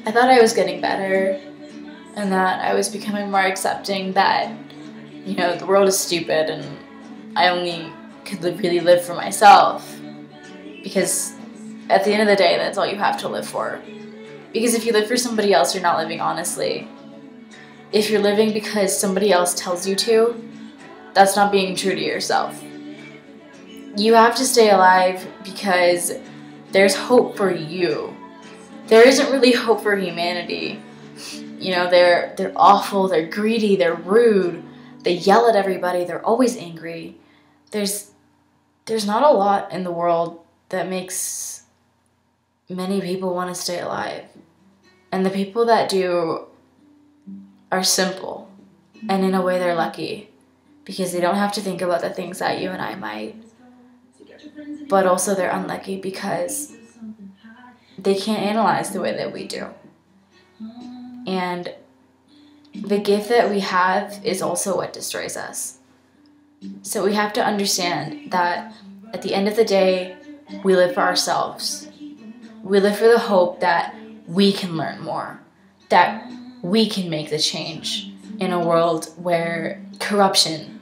I thought I was getting better and that I was becoming more accepting that, the world is stupid and I only could really live for myself. Because at the end of the day, that's all you have to live for. Because if you live for somebody else, you're not living honestly. If you're living because somebody else tells you to, that's not being true to yourself. You have to stay alive because there's hope for you. There isn't really hope for humanity. They're awful, they're greedy, they're rude, they yell at everybody, they're always angry. There's not a lot in the world that makes many people want to stay alive. And the people that do are simple. And in a way they're lucky. Because they don't have to think about the things that you and I might. But also they're unlucky because they can't analyze the way that we do. And the gift that we have is also what destroys us. So we have to understand that at the end of the day, we live for ourselves. We live for the hope that we can learn more, that we can make the change in a world where corruption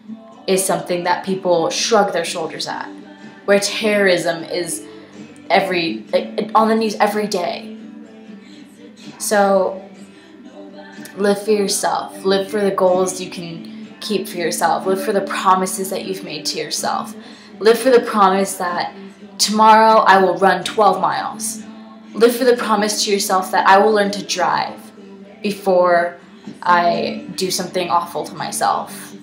is something that people shrug their shoulders at, where terrorism is on the news every day. So live for yourself. Live for the goals you can keep for yourself. Live for the promises that you've made to yourself. Live for the promise that tomorrow I will run 12 miles. Live for the promise to yourself that I will learn to drive before I do something awful to myself.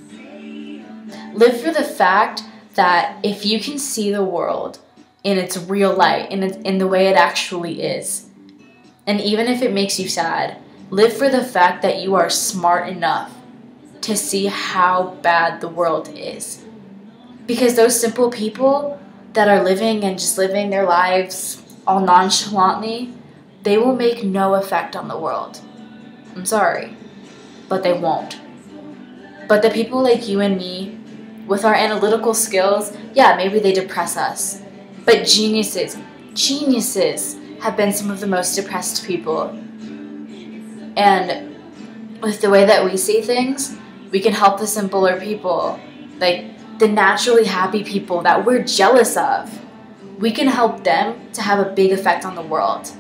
Live for the fact that if you can see the world in its real light, in the way it actually is, and even if it makes you sad, live for the fact that you are smart enough to see how bad the world is. Because those simple people that are living and just living their lives all nonchalantly, they will make no effect on the world. I'm sorry, but they won't. But the people like you and me, with our analytical skills, yeah, maybe they depress us. But geniuses have been some of the most depressed people. And with the way that we see things, we can help the simpler people, like the naturally happy people that we're jealous of. We can help them to have a big effect on the world.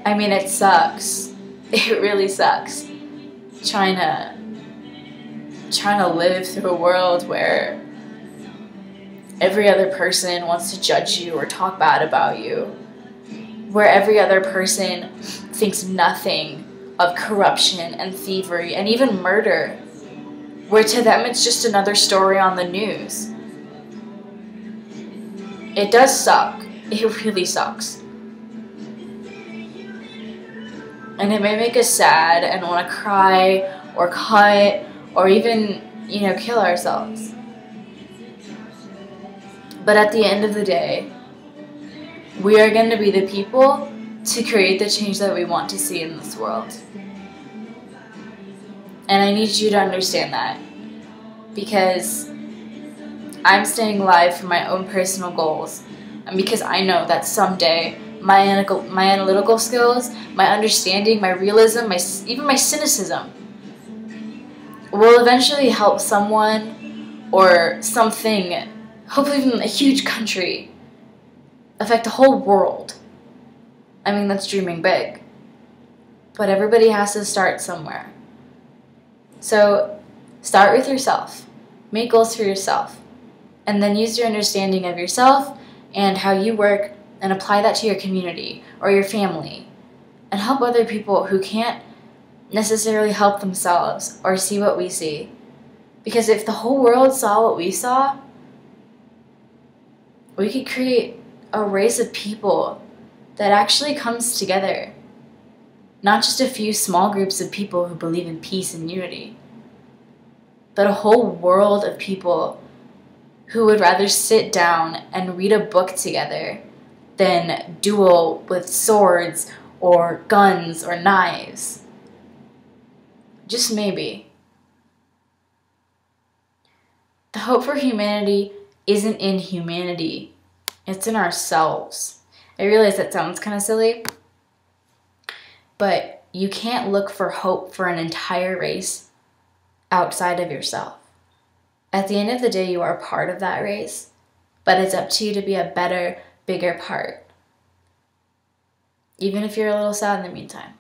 I mean, it sucks. It really sucks. Trying to live through a world where every other person wants to judge you or talk bad about you. Where every other person thinks nothing of corruption and thievery and even murder. Where to them it's just another story on the news. It does suck. It really sucks. And it may make us sad and want to cry or cut or even, kill ourselves. But at the end of the day, we are going to be the people to create the change that we want to see in this world. And I need you to understand that. Because I'm staying alive for my own personal goals. And because I know that someday my analytical skills, my understanding, my realism, even my cynicism will eventually help someone or something, hopefully even a huge country, affect the whole world. I mean, that's dreaming big. But everybody has to start somewhere. So start with yourself. Make goals for yourself. And then use your understanding of yourself and how you work and apply that to your community or your family. And help other people who can't necessarily help themselves or see what we see. Because if the whole world saw what we saw, we could create a race of people that actually comes together. Not just a few small groups of people who believe in peace and unity, but a whole world of people who would rather sit down and read a book together than duel with swords or guns or knives. Just maybe. The hope for humanity isn't in humanity. It's in ourselves. I realize that sounds kind of silly, but you can't look for hope for an entire race outside of yourself. At the end of the day, you are part of that race, but it's up to you to be a better, bigger part, even if you're a little sad in the meantime.